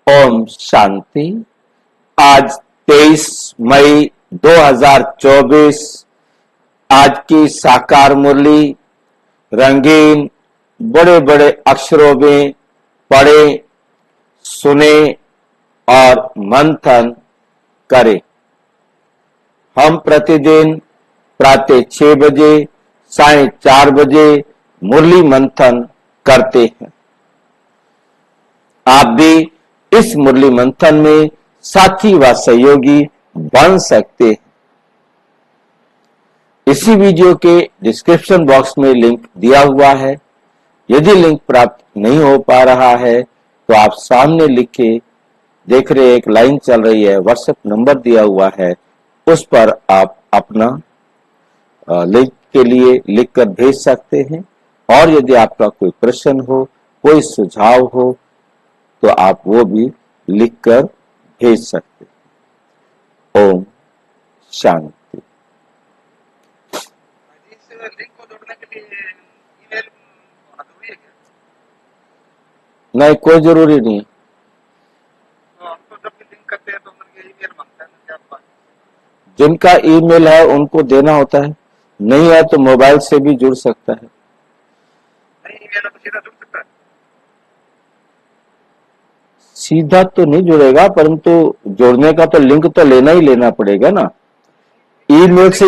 ओम शांति। आज 23 मई 2024 आज की साकार मुरली रंगीन बड़े बड़े अक्षरों में पढ़े, सुने और मंथन करें। हम प्रतिदिन प्रातः 6 बजे, साढ़े 4 बजे मुरली मंथन करते हैं। आप भी इस मुरली मंथन में साथी व सहयोगी बन सकते हैं। इसी वीडियो के डिस्क्रिप्शन बॉक्स में लिंक दिया हुआ है। यदि लिंक प्राप्त नहीं हो पा रहा है तो आप सामने लिखे देख रहे एक लाइन चल रही है, व्हाट्सएप नंबर दिया हुआ है, उस पर आप अपना लिंक के लिए लिखकर भेज सकते हैं। और यदि आपका कोई प्रश्न हो, कोई सुझाव हो तो आप वो भी लिखकर भेज सकते हैं। ओम शांति। इस लिंक को जोड़ने के लिए ईमेल होना जरूरी है क्या? नहीं, कोई जरूरी नहीं है। तो हम तो जब भी लिंक करते हैं तो उनके ईमेल मांगता है ना कि आप जिनका ईमेल है उनको देना होता है, नहीं है तो मोबाइल से भी जुड़ सकता है। नहीं ईमेल है तो सीधा जुड़ सकता है। सीधा तो नहीं जुड़ेगा, परंतु जोड़ने का तो लिंक तो लेना ही लेना पड़ेगा ना। ईमेल से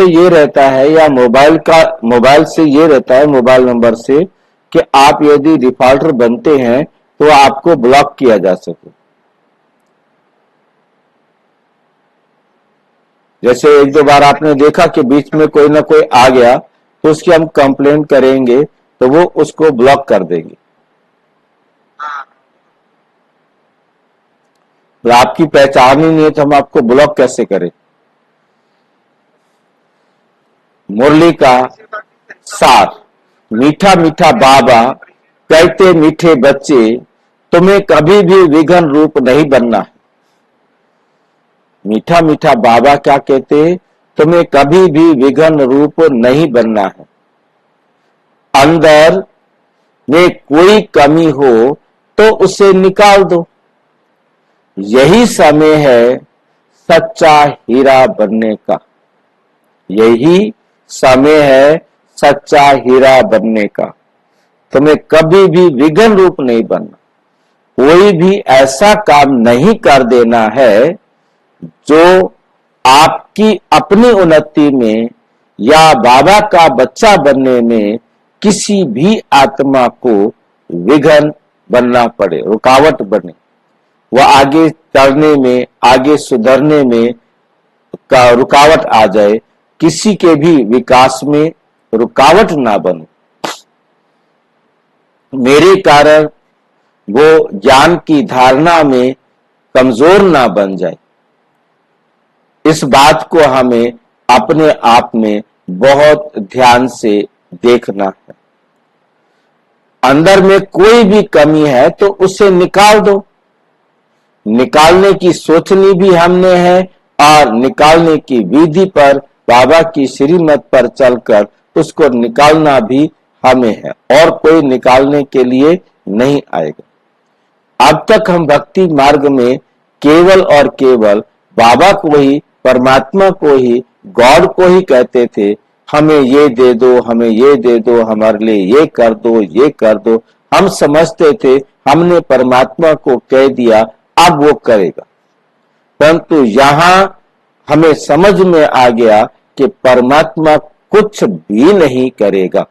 ये रहता है, या मोबाइल से ये रहता है, मोबाइल नंबर से, कि आप यदि डिफॉल्टर बनते हैं तो आपको ब्लॉक किया जा सके। जैसे एक दो बार आपने देखा कि बीच में कोई ना कोई आ गया तो उसकी हम कंप्लेन करेंगे तो वो उसको ब्लॉक कर देंगे। तो आपकी पहचान ही नहीं है तो हम आपको ब्लॉक कैसे करें। मुरली का सार। मीठा मीठा बाबा कहते मीठे बच्चे, तुम्हें कभी भी विघन रूप नहीं बनना है। मीठा मीठा बाबा क्या कहते, तुम्हें कभी भी विघन रूप नहीं बनना है। अंदर में कोई कमी हो तो उसे निकाल दो। यही समय है सच्चा हीरा बनने का। यही समय है सच्चा हीरा बनने का। तुम्हें कभी भी विघन रूप नहीं बनना। कोई भी ऐसा काम नहीं कर देना है जो आपकी अपनी उन्नति में या बाबा का बच्चा बनने में किसी भी आत्मा को विघन बनना पड़े, रुकावट बने। वह आगे चढ़ने में, आगे सुधरने में का रुकावट आ जाए, किसी के भी विकास में रुकावट ना बने। मेरे कारण वो ज्ञान की धारणा में कमजोर ना बन जाए। इस बात को हमें अपने आप में बहुत ध्यान से देखना है। अंदर में कोई भी कमी है तो उसे निकाल दो। निकालने की सोचनी भी हमने है और निकालने की विधि पर बाबा की श्रीमत पर चलकर उसको निकालना भी हमें है, और कोई निकालने के लिए नहीं आएगा। अब तक हम भक्ति मार्ग में केवल और केवल बाबा को ही, परमात्मा को ही, गॉड को ही कहते थे, हमें ये दे दो, हमें ये दे दो, हमारे लिए ये कर दो, ये कर दो। हम समझते थे हमने परमात्मा को कह दिया, अब वो करेगा। परंतु यहां हमें समझ में आ गया कि परमात्मा कुछ भी नहीं करेगा।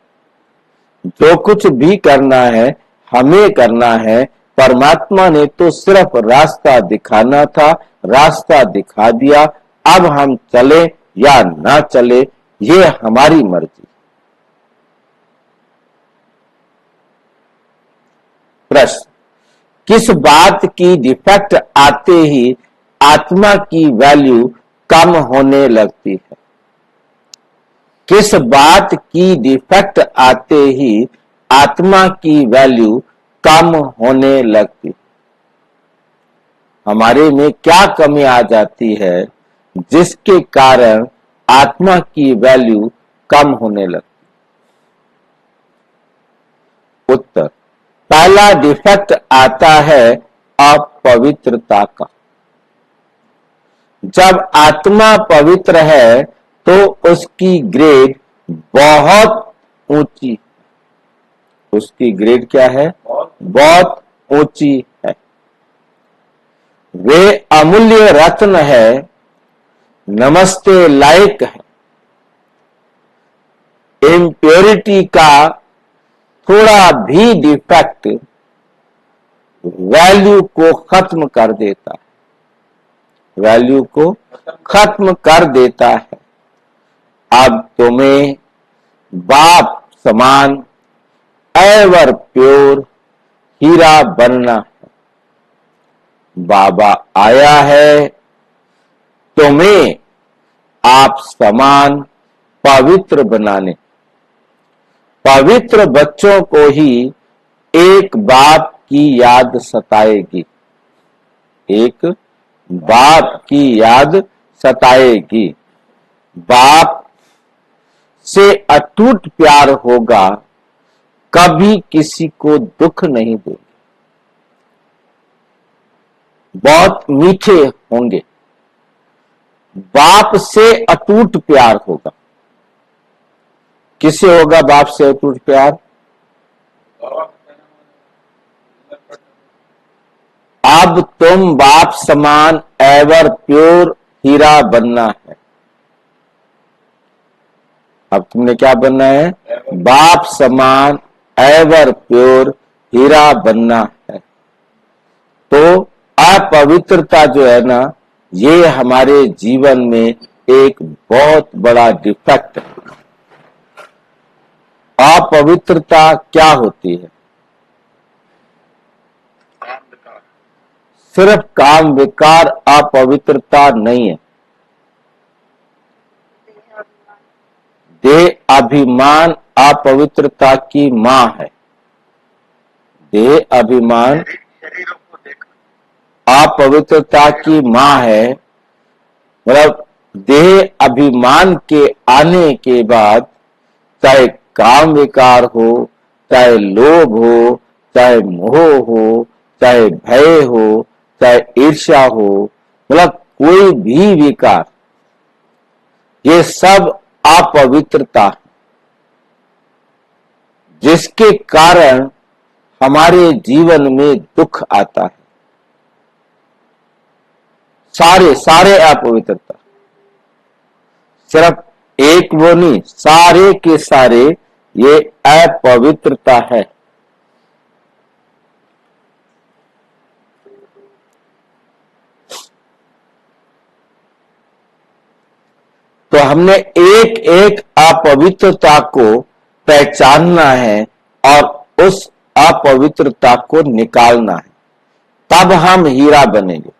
जो कुछ भी करना है हमें करना है। परमात्मा ने तो सिर्फ रास्ता दिखाना था, रास्ता दिखा दिया। अब हम चले या ना चले ये हमारी मर्जी। प्रश्न, किस बात की डिफेक्ट आते ही आत्मा की वैल्यू कम होने लगती है? किस बात की डिफेक्ट आते ही आत्मा की वैल्यू कम होने लगती? हमारे में क्या कमी आ जाती है जिसके कारण आत्मा की वैल्यू कम होने लगती? उत्तर, पहला डिफेक्ट आता है अपवित्रता का। जब आत्मा पवित्र है तो उसकी ग्रेड बहुत ऊंची, उसकी ग्रेड क्या है? बहुत ऊंची है। वे अमूल्य रत्न है, नमस्ते लायक है। इम्प्योरिटी का थोड़ा भी डिफेक्ट वैल्यू को खत्म कर देता है, वैल्यू को खत्म कर देता है। अब तुम्हें बाप समान एवर प्योर हीरा बनना है। बाबा आया है तुम्हें आप समान पवित्र बनाने। पवित्र बच्चों को ही एक बाप की याद सताएगी, एक बाप की याद सताएगी। बाप से अटूट प्यार होगा, कभी किसी को दुख नहीं देंगे, बहुत मीठे होंगे। बाप से अटूट प्यार होगा। किससे होगा बाप से अटूट प्यार? अब तुम बाप समान एवर प्योर हीरा बनना है। अब तुमने क्या बनना है? बाप समान एवर प्योर हीरा बनना है। तो अपवित्रता जो है ना, ये हमारे जीवन में एक बहुत बड़ा डिफेक्ट है। अपवित्रता क्या होती है? सिर्फ काम विकार अपवित्रता नहीं है। देह अभिमान अपवित्रता की मां है। देह अभिमान शरीरों को देखा अपवित्रता की मां है। मतलब देह अभिमान के आने के बाद चाहे काम विकार हो, चाहे लोभ हो, चाहे मोह हो, चाहे भय हो, चाहे ईर्ष्या हो, मतलब कोई भी विकार, ये सब अपवित्रता, जिसके कारण हमारे जीवन में दुख आता है। सारे अपवित्रता, सिर्फ एक वो नहीं, सारे के सारे ये अपवित्रता है। तो हमने एक एक अपवित्रता को पहचानना है और उस अपवित्रता को निकालना है, तब हम हीरा बनेंगे।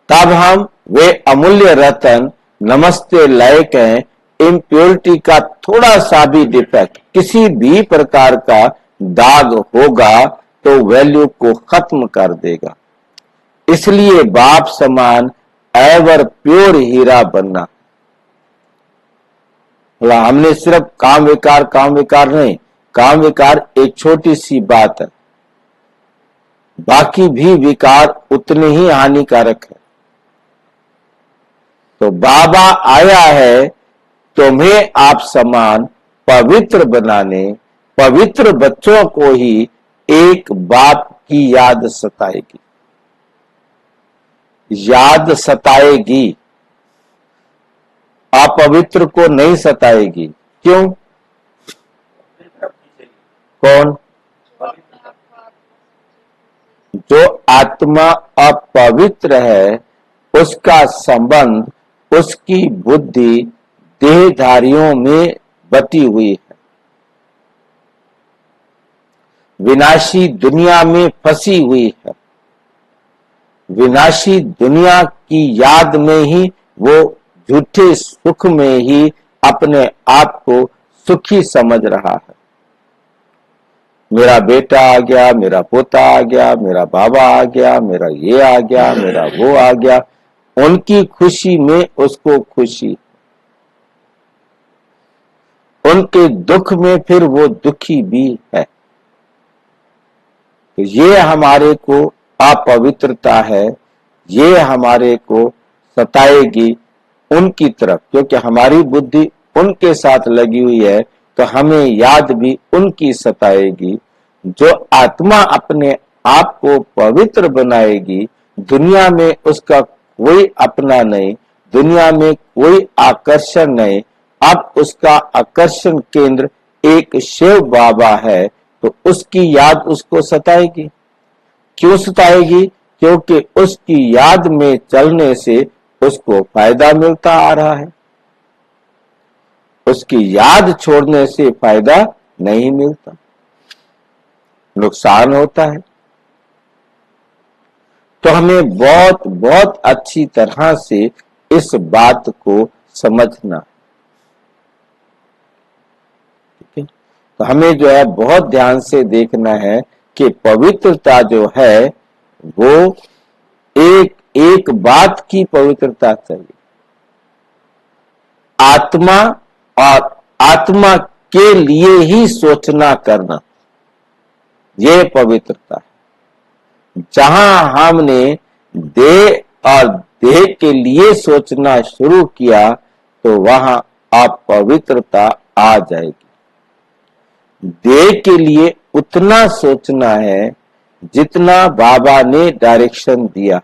तब हम वे अमूल्य रतन नमस्ते लायक हैं। इम्प्योरिटी का थोड़ा सा भी डिफेक्ट, किसी भी प्रकार का दाग होगा तो वैल्यू को खत्म कर देगा। इसलिए बाप समान एवर प्योर हीरा बनना। हमने सिर्फ काम विकार नहीं, काम विकार एक छोटी सी बात है, बाकी भी विकार उतने ही हानिकारक है। तो बाबा आया है तुम्हें आप समान पवित्र बनाने। पवित्र बच्चों को ही एक बाप की याद सताएगी, याद सताएगी, अपवित्र को नहीं सताएगी। क्यों? कौन? जो आत्मा अपवित्र है उसका संबंध, उसकी बुद्धि देहधारियों में बटी हुई है, विनाशी दुनिया में फंसी हुई है। विनाशी दुनिया की याद में ही वो झूठे सुख में ही अपने आप को सुखी समझ रहा है। मेरा बेटा आ गया, मेरा पोता आ गया, मेरा बाबा आ गया, मेरा ये आ गया, मेरा वो आ गया। उनकी खुशी में उसको खुशी, उनके दुख में फिर वो दुखी भी है। तो ये हमारे को अपवित्रता है, ये हमारे को सताएगी उनकी तरफ, क्योंकि हमारी बुद्धि उनके साथ लगी हुई है, तो हमें याद भी उनकी सताएगी। जो आत्मा अपने आप को पवित्र बनाएगी, दुनिया में उसका कोई अपना नहीं, दुनिया में कोई आकर्षण नहीं, अब उसका आकर्षण केंद्र एक शिव बाबा है, तो उसकी याद उसको सताएगी। क्यों सताएगी? क्योंकि उसकी याद में चलने से उसको फायदा मिलता आ रहा है, उसकी याद छोड़ने से फायदा नहीं मिलता, नुकसान होता है। तो हमें बहुत बहुत अच्छी तरह से इस बात को समझना, ठीक है। तो हमें जो है बहुत ध्यान से देखना है कि पवित्रता जो है वो एक एक बात की पवित्रता चाहिए, आत्मा और आत्मा के लिए ही सोचना करना, ये पवित्रता है। जहां हमने देह और देह के लिए सोचना शुरू किया तो वहां अपवित्रता आ जाएगी। देह के लिए उतना सोचना है जितना बाबा ने डायरेक्शन दिया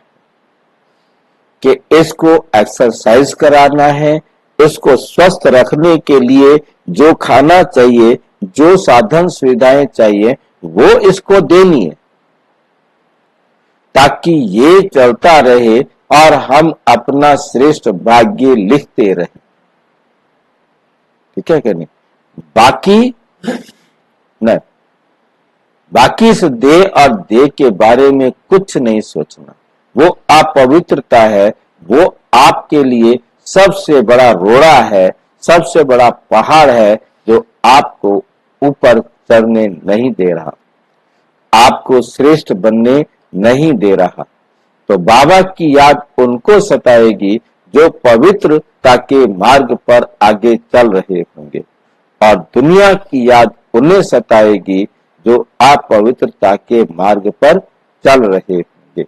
कि इसको एक्सरसाइज कराना है, इसको स्वस्थ रखने के लिए जो खाना चाहिए, जो साधन सुविधाएं चाहिए, वो इसको देनी है, ताकि ये चलता रहे और हम अपना श्रेष्ठ भाग्य लिखते रहें। ठीक है कि नहीं? बाकी नहीं, बाकी इस देह और देह के बारे में कुछ नहीं सोचना, वो अपवित्रता है, वो आपके लिए सबसे बड़ा रोड़ा है, सबसे बड़ा पहाड़ है जो आपको ऊपर चढ़ने नहीं दे रहा, आपको श्रेष्ठ बनने नहीं दे रहा। तो बाबा की याद उनको सताएगी जो पवित्रता के मार्ग पर आगे चल रहे होंगे, और दुनिया की याद उन्हें सताएगी जो अपवित्रता के मार्ग पर चल रहे होंगे।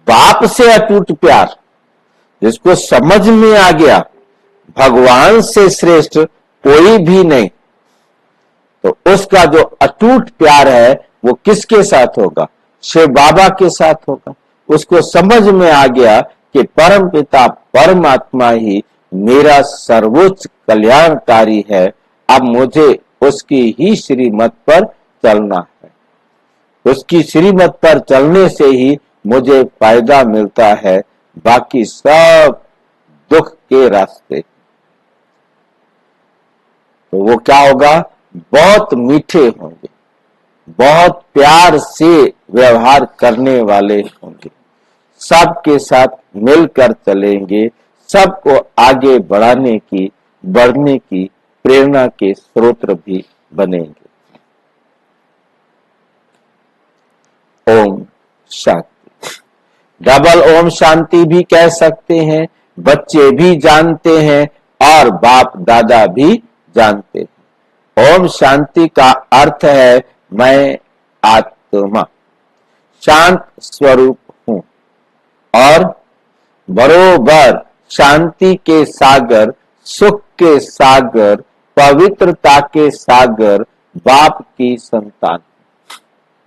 बाप से अटूट प्यार जिसको समझ में आ गया भगवान से श्रेष्ठ कोई भी नहीं, तो उसका जो अटूट प्यार है वो किसके साथ होगा? शिव बाबा के साथ होगा। उसको समझ में आ गया कि परम पिता परमात्मा ही मेरा सर्वोच्च कल्याणकारी है, अब मुझे उसकी ही श्रीमत पर चलना है, उसकी श्रीमत पर चलने से ही मुझे फायदा मिलता है, बाकी सब दुख के रास्ते। तो वो क्या होगा? बहुत मीठे होंगे, बहुत प्यार से व्यवहार करने वाले होंगे, सबके साथ मिलकर चलेंगे, सबको आगे बढ़ने की प्रेरणा के स्रोत भी बनेंगे। ओम शांति। डबल ओम शांति भी कह सकते हैं, बच्चे भी जानते हैं और बाप दादा भी जानते हैं। ओम शांति का अर्थ है मैं आत्मा शांत स्वरूप हूं, और बरोबर शांति के सागर, सुख के सागर, पवित्रता के सागर बाप की संतान।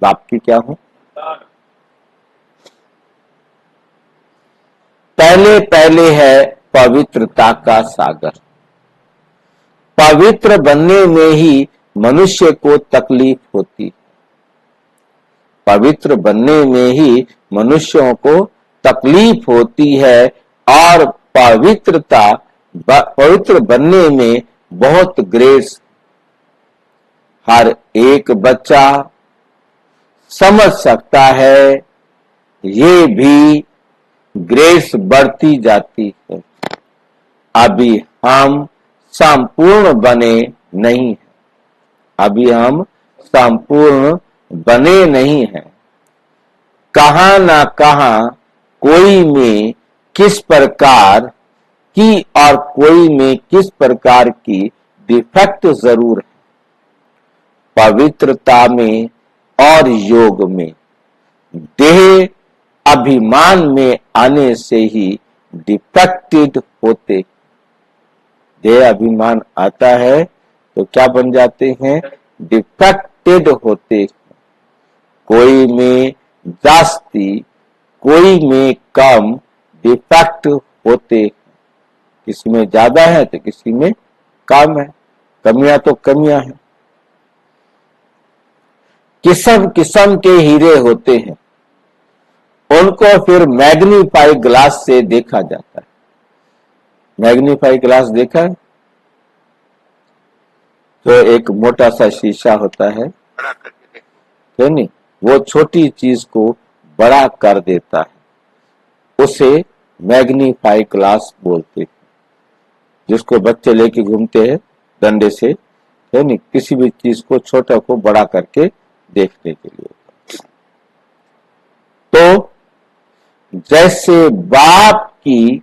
बाप की क्या हूं? पहले पहले है पवित्रता का सागर। पवित्र बनने में ही मनुष्य को तकलीफ होती, पवित्र बनने में ही मनुष्यों को तकलीफ होती है, और पवित्र बनने में बहुत ग्रेस। हर एक बच्चा समझ सकता है, ये भी ग्रेस बढ़ती जाती है। अभी हम संपूर्ण बने नहीं हैं, अभी हम संपूर्ण बने नहीं हैं। कहां ना कहां कोई में किस प्रकार की और कोई में किस प्रकार की डिफेक्ट जरूर है। पवित्रता में और योग में, देह अभिमान में आने से ही डिफेक्टेड होते। देह अभिमान आता है तो क्या बन जाते हैं? डिफेक्टेड होते। कोई में जास्ती, कोई में कम डिफेक्ट होते। किसी में ज्यादा है तो किसी में कम है। कमियां तो कमियां हैं। किस्म किस्म के हीरे होते हैं, उनको फिर मैग्नीफाई ग्लास से देखा जाता है। मैग्नीफाई ग्लास देखा है? तो एक मोटा सा शीशा होता है, बड़ा करके देखो। है नहीं? वो छोटी चीज को बड़ा कर देता है, उसे मैग्नीफाई ग्लास बोलते हैं। जिसको बच्चे लेके घूमते हैं डंडे से, है नहीं? किसी भी चीज को छोटा को बड़ा करके देखने के लिए। तो जैसे बाप की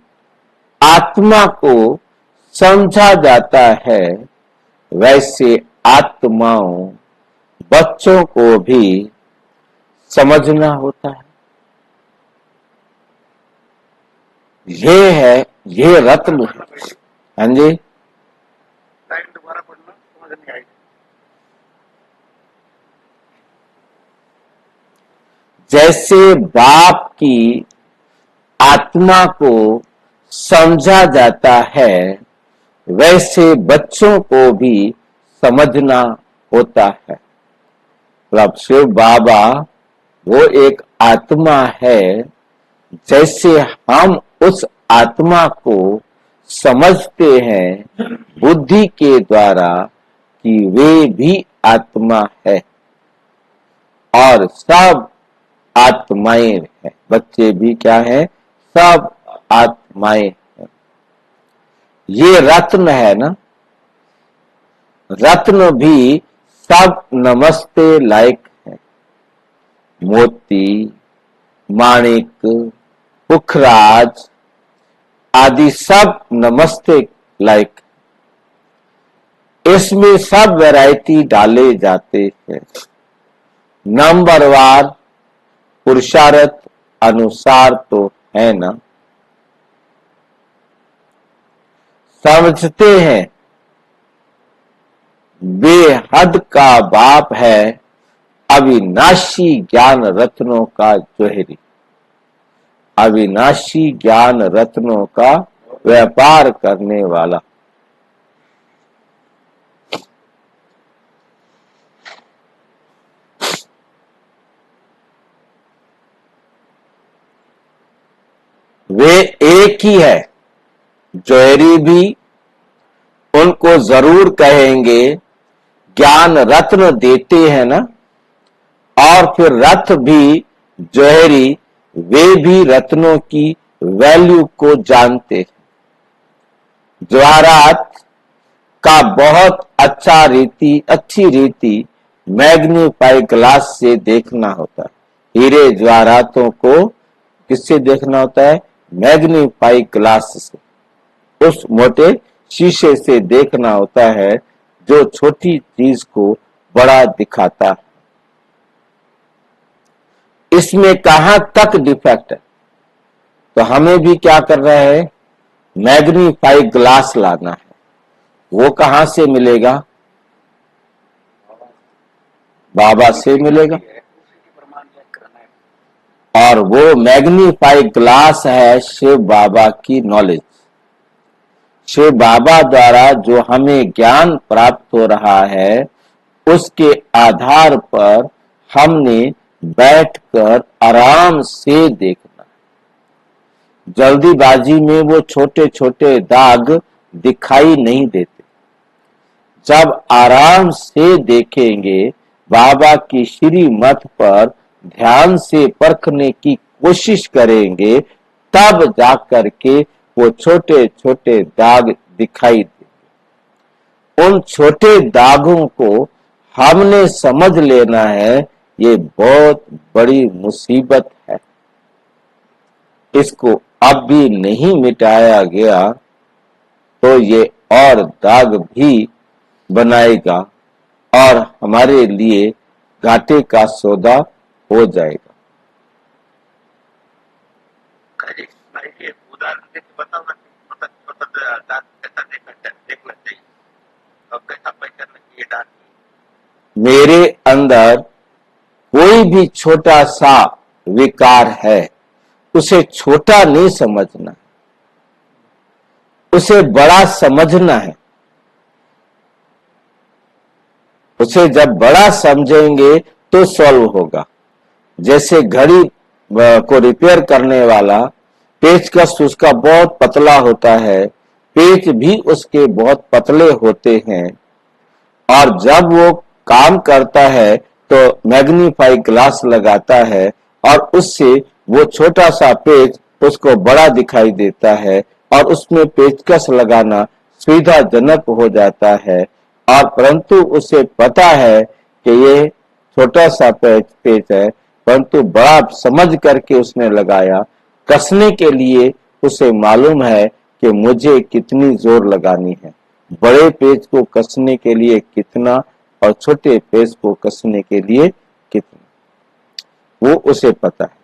आत्मा को समझा जाता है, वैसे आत्माओं बच्चों को भी समझना होता है। ये है, ये रत्न है। हाँ जी, लाइन दोबारा पढ़ना, समझ नहीं आई। जैसे बाप की आत्मा को समझा जाता है, वैसे बच्चों को भी समझना होता है। मतलब शिव बाबा वो एक आत्मा है, जैसे हम उस आत्मा को समझते हैं बुद्धि के द्वारा कि वे भी आत्मा है और सब आत्माएं हैं। बच्चे भी क्या है? सब आत्माएं हैं। ये रत्न है ना, रत्न भी सब नमस्ते लायक है। मोती, माणिक, पुखराज आदि सब नमस्ते लायक। इसमें सब वैरायटी डाले जाते हैं, नंबरवार पुरुषार्थ अनुसार तो है ना। समझते हैं बेहद का बाप है अविनाशी ज्ञान रत्नों का जोहरी। अविनाशी ज्ञान रत्नों का व्यापार करने वाला। वे एक ही है। जोहरी भी उनको जरूर कहेंगे ज्ञान रत्न देते हैं ना, और फिर रथ भी जोहरी, वे भी रत्नों की वैल्यू को जानते हैं। जवाहरात का बहुत अच्छी रीति मैग्नीफाई ग्लास से देखना होता है। हीरे जवाहरातों को किससे देखना होता है? मैग्नीफाई ग्लास से, उस मोटे शीशे से देखना होता है जो छोटी चीज को बड़ा दिखाता है। इसमें कहां तक डिफेक्ट है? तो हमें भी क्या करना है? मैग्नीफाई ग्लास लाना है। वो कहां से मिलेगा? बाबा से मिलेगा। और वो मैग्नीफाई ग्लास है शिव बाबा की नॉलेज। शिव बाबा द्वारा जो हमें ज्ञान प्राप्त हो रहा है, उसके आधार पर हमने बैठकर आराम से देखना। जल्दीबाजी में वो छोटे छोटे दाग दिखाई नहीं देते। जब आराम से देखेंगे, बाबा की श्रीमत पर ध्यान से परखने की कोशिश करेंगे, तब जाकर के वो छोटे छोटे दाग दिखाई देंगे। उन छोटे दागों को हमने समझ लेना है। ये बहुत बड़ी मुसीबत है। इसको अब भी नहीं मिटाया गया तो ये और दाग भी बनाएगा और हमारे लिए घाटे का सौदा हो जाएगा। एक उदाहरण देके बताओ ना, छोटा दांत कैसा देखना चाहिए और कैसा पहचानना चाहिए दांत। मेरे अंदर कोई भी छोटा सा विकार है, उसे छोटा नहीं समझना, उसे बड़ा समझना है। उसे जब बड़ा समझेंगे तो सॉल्व होगा। जैसे घड़ी को रिपेयर करने वाला पेचकस उसका बहुत पतला होता है, पेच भी उसके बहुत पतले होते हैं, और जब वो काम करता है तो मैग्नीफाई ग्लास लगाता है और उससे वो छोटा सा पेच उसको बड़ा दिखाई देता है और उसमें पेचकस लगाना सुविधाजनक हो जाता है। और परंतु उसे पता है कि ये छोटा सा पेच है, परंतु बड़ा समझ करके उसने लगाया। कसने के लिए उसे मालूम है कि मुझे कितनी जोर लगानी है, बड़े पेच को कसने के लिए कितना और छोटे पेच को कसने के लिए कितना, वो उसे पता है।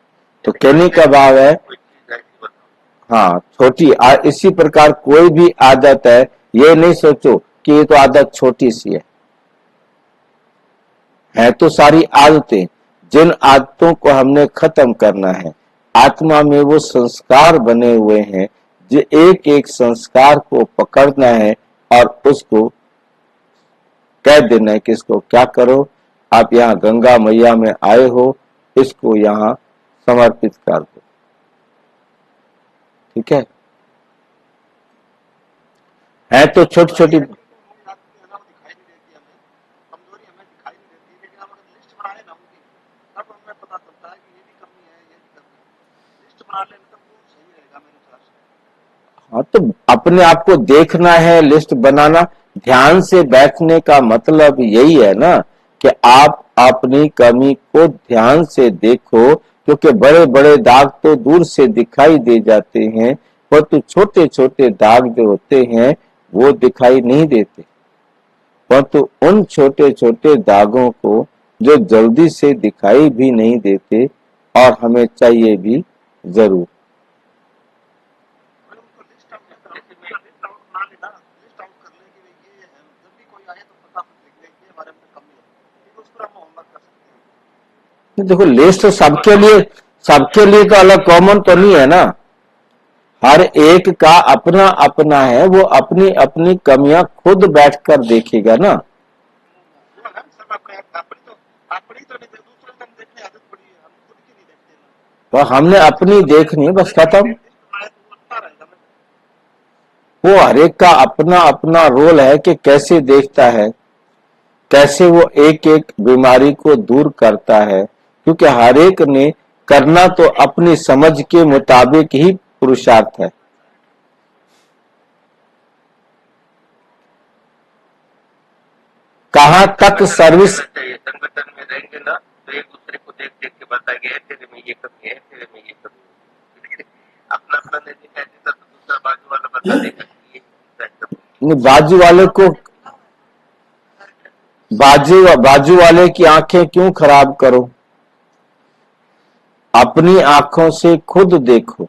तो कहने का भाव है, हाँ छोटी इसी प्रकार कोई भी आदत है, ये नहीं सोचो कि ये तो आदत छोटी सी है तो सारी आदतें। जिन आदतों को हमने खत्म करना है, आत्मा में वो संस्कार बने हुए हैं, जो एक एक संस्कार को पकड़ना है और उसको कह देना है कि इसको क्या करो, आप यहाँ गंगा मैया में आए हो, इसको यहाँ समर्पित कर दो। ठीक है तो छोटी छोटी हाँ तो अपने आप को देखना है, लिस्ट बनाना। ध्यान से बैठने का मतलब यही है ना कि आप अपनी कमी को ध्यान से देखो, क्योंकि बड़े बड़े दाग तो दूर से दिखाई दे जाते हैं, परंतु छोटे छोटे दाग जो होते हैं वो दिखाई नहीं देते। परंतु उन छोटे छोटे दागों को जो जल्दी से दिखाई भी नहीं देते और हमें चाहिए भी जरूर। देखो लिस्ट तो सबके लिए तो अलग कॉमन तो नहीं है ना, हर एक का अपना अपना है, वो अपनी अपनी कमियां खुद बैठकर देखेगा ना। तो हमने अपनी देखनी है, बस खत्म। वो हर एक का अपना अपना रोल है कि कैसे देखता है, कैसे वो एक एक बीमारी को दूर करता है, क्योंकि हर एक ने करना तो अपनी समझ के मुताबिक ही पुरुषार्थ है। कहाँ तक सर्विस संगठन में रहेंगे ना तो एक दूसरे को देख देख के बताएंगे तेरे में ये कमी है, तेरे में ये कमी है। अपना अपना नहीं दिखाई देता तो दूसरा बाजू वाला बता देगा कि ये बाजू वाले की आंखें क्यों खराब करो, अपनी आंखों से खुद देखो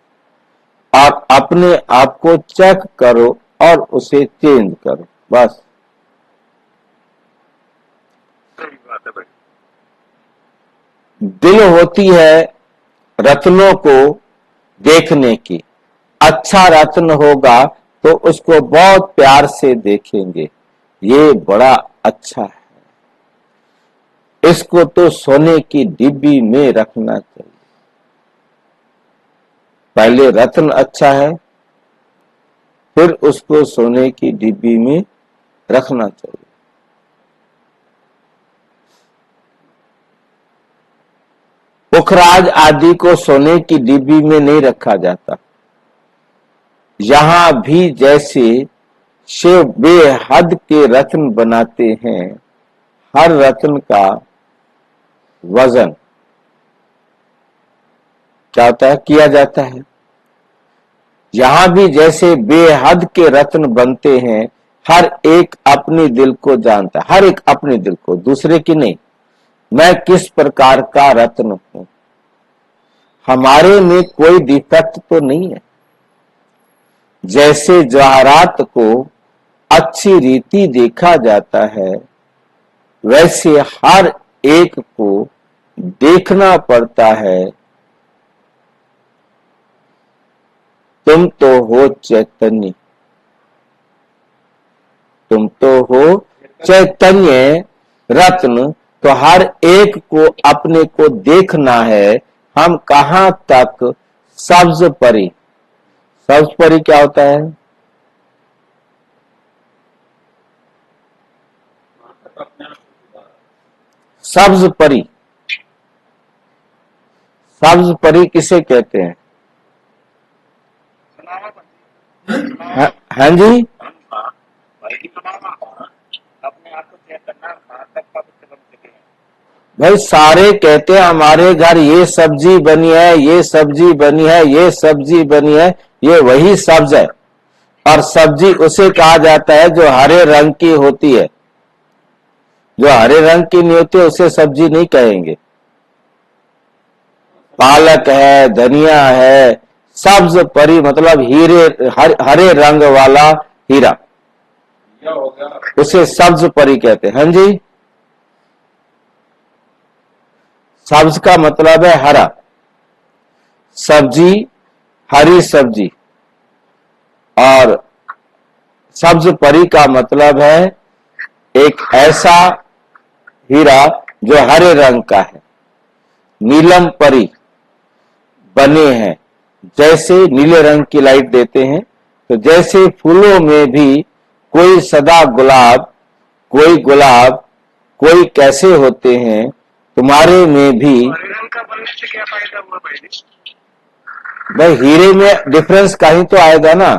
और अपने आप को चेक करो और उसे चेंज करो, बस। दिल होती है रत्नों को देखने की, अच्छा रत्न होगा तो उसको बहुत प्यार से देखेंगे, ये बड़ा अच्छा है, इसको तो सोने की डिब्बी में रखना चाहिए। पहले रत्न अच्छा है, फिर उसको सोने की डिब्बी में रखना चाहिए। पुखराज आदि को सोने की डिब्बी में नहीं रखा जाता। यहां भी जैसे शिव बेहद के रत्न बनाते हैं, हर रत्न का वजन क्या होता है, किया जाता है। यहां भी जैसे बेहद के रत्न बनते हैं, हर एक अपने दिल को जानता है, हर एक अपने दिल को, दूसरे की नहीं। मैं किस प्रकार का रत्न हूं। हमारे में कोई डिफेक्ट तो नहीं है। जैसे जवाहरात को अच्छी रीति देखा जाता है, वैसे हर एक को देखना पड़ता है। तुम तो हो चैतन्य, तुम तो हो चैतन्य रत्न, तो हर एक को अपने को देखना है। हम कहां तक सब्ज परी, सब्ज परी क्या होता है? सब्ज परी, सब्ज परी किसे कहते हैं? हाँ जी, अपने आप को चेक करना कहाँ तक पवित्र बन चुके हैं। भाई सारे कहते हैं हमारे घर ये सब्जी बनी है, ये सब्जी बनी है, ये सब्जी बनी है। ये वही सब्ज है, और सब्जी उसे कहा जाता है जो हरे रंग की होती है। जो हरे रंग की नहीं होती उसे सब्जी नहीं कहेंगे। पालक है, धनिया है, सब्ज परी मतलब हीरे, हरे रंग वाला हीरा, उसे सब्ज परी कहते हैं। हाँ जी, सब्ज का मतलब है हरा, सब्जी, हरी सब्जी। और सब्ज परी का मतलब है एक ऐसा हीरा जो हरे रंग का है। नीलम परी बने हैं, जैसे नीले रंग की लाइट देते हैं, तो जैसे फूलों में भी कोई सदा गुलाब, कोई गुलाब, कोई कैसे होते हैं, तुम्हारे में भी। हरे रंग का बनने से क्या फायदा हुआ भाई जी? भाई हीरे में डिफरेंस कहीं तो आएगा ना।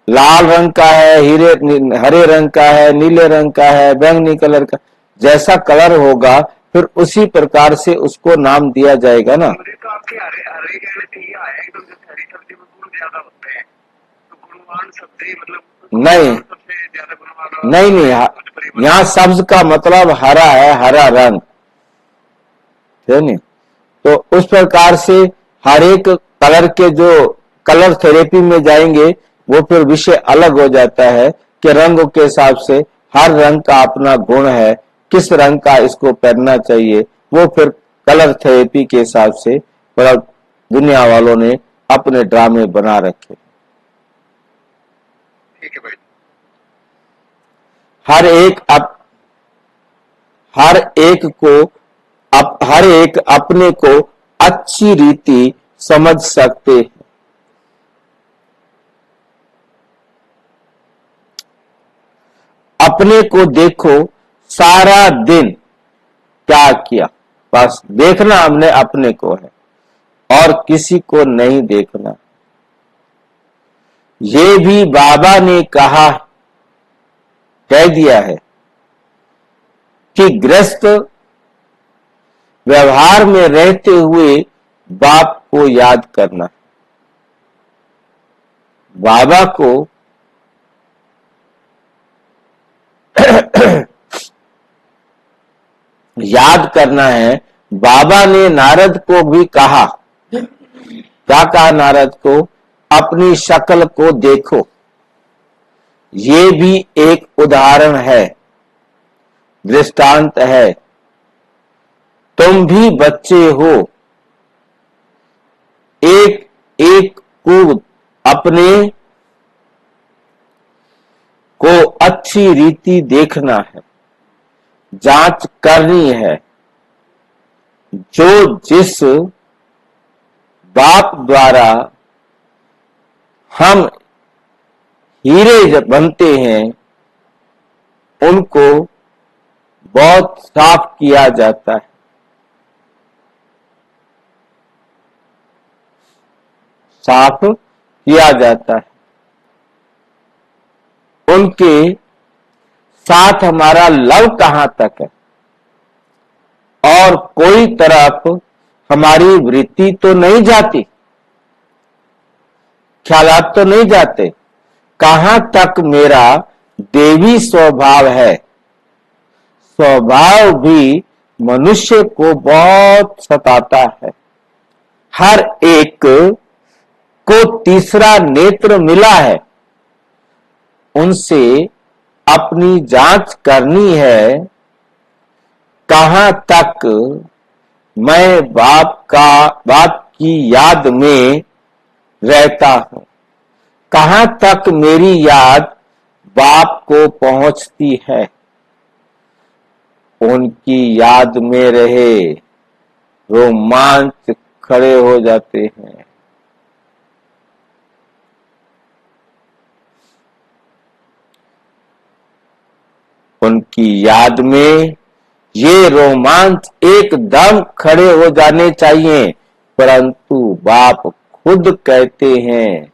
लाल रंग का है हीरे, हरे रंग का है, नीले रंग का है, बैंगनी कलर का, जैसा कलर होगा फिर उसी प्रकार से उसको नाम दिया जाएगा ना। मुझे तो आपके हरे हरे कहने से ये आया एकदम से हरी सब्जी में गुण ज्यादा होते हैं, तो गुणवान सब्जी मतलब नहीं सबसे ज्यादा गुणवान नहीं, यहाँ सब्ज का मतलब हरा है, हरा रंग है नहीं। तो उस प्रकार से हर एक कलर के जो कलर थेरेपी में जाएंगे वो फिर विषय अलग हो जाता है कि रंगों के हिसाब से हर रंग का अपना गुण है, किस रंग का इसको पहनना चाहिए, वो फिर कलर थेरेपी के हिसाब से मतलब दुनिया वालों ने अपने ड्रामे बना रखे। ठीक है भाई। हर एक अपने को अच्छी रीति समझ सकते हैं। अपने को देखो, सारा दिन क्या किया, बस देखना हमने अपने को है और किसी को नहीं देखना। ये भी बाबा ने कह दिया है कि गृहस्थ व्यवहार में रहते हुए बाप को याद करना। बाबा को याद करना है। बाबा ने नारद को भी कहा, क्या कहा नारद को? अपनी शक्ल को देखो। ये भी एक उदाहरण है, दृष्टांत है। तुम भी बच्चे हो, एक एक को अपने को अच्छी रीति देखना है, जांच करनी है। जो जिस बाप द्वारा हम हीरे बनते हैं उनको बहुत साफ किया जाता है। साफ किया जाता है। उनके साथ हमारा लव कहां तक है, और कोई तरफ हमारी वृत्ति तो नहीं जाती, ख्यालात तो नहीं जाते। कहां तक मेरा देवी स्वभाव है, स्वभाव भी मनुष्य को बहुत सताता है। हर एक को तीसरा नेत्र मिला है, उनसे अपनी जांच करनी है, कहां तक मैं बाप की याद में रहता हूं, कहां तक मेरी याद बाप को पहुंचती है। उनकी याद में रहे रोमांच खड़े हो जाते हैं। उनकी याद में ये रोमांच एकदम खड़े हो जाने चाहिए, परंतु बाप खुद कहते हैं,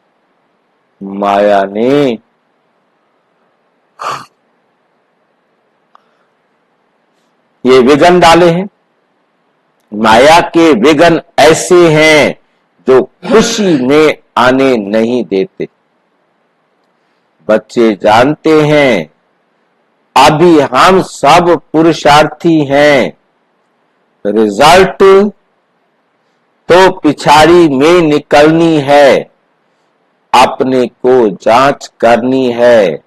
माया ने ये विघन डाले हैं। माया के विघन ऐसे हैं जो खुशी में आने नहीं देते। बच्चे जानते हैं अभी हम सब पुरुषार्थी हैं, रिजल्ट तो पिछाड़ी में निकलनी है, अपने को जांच करनी है।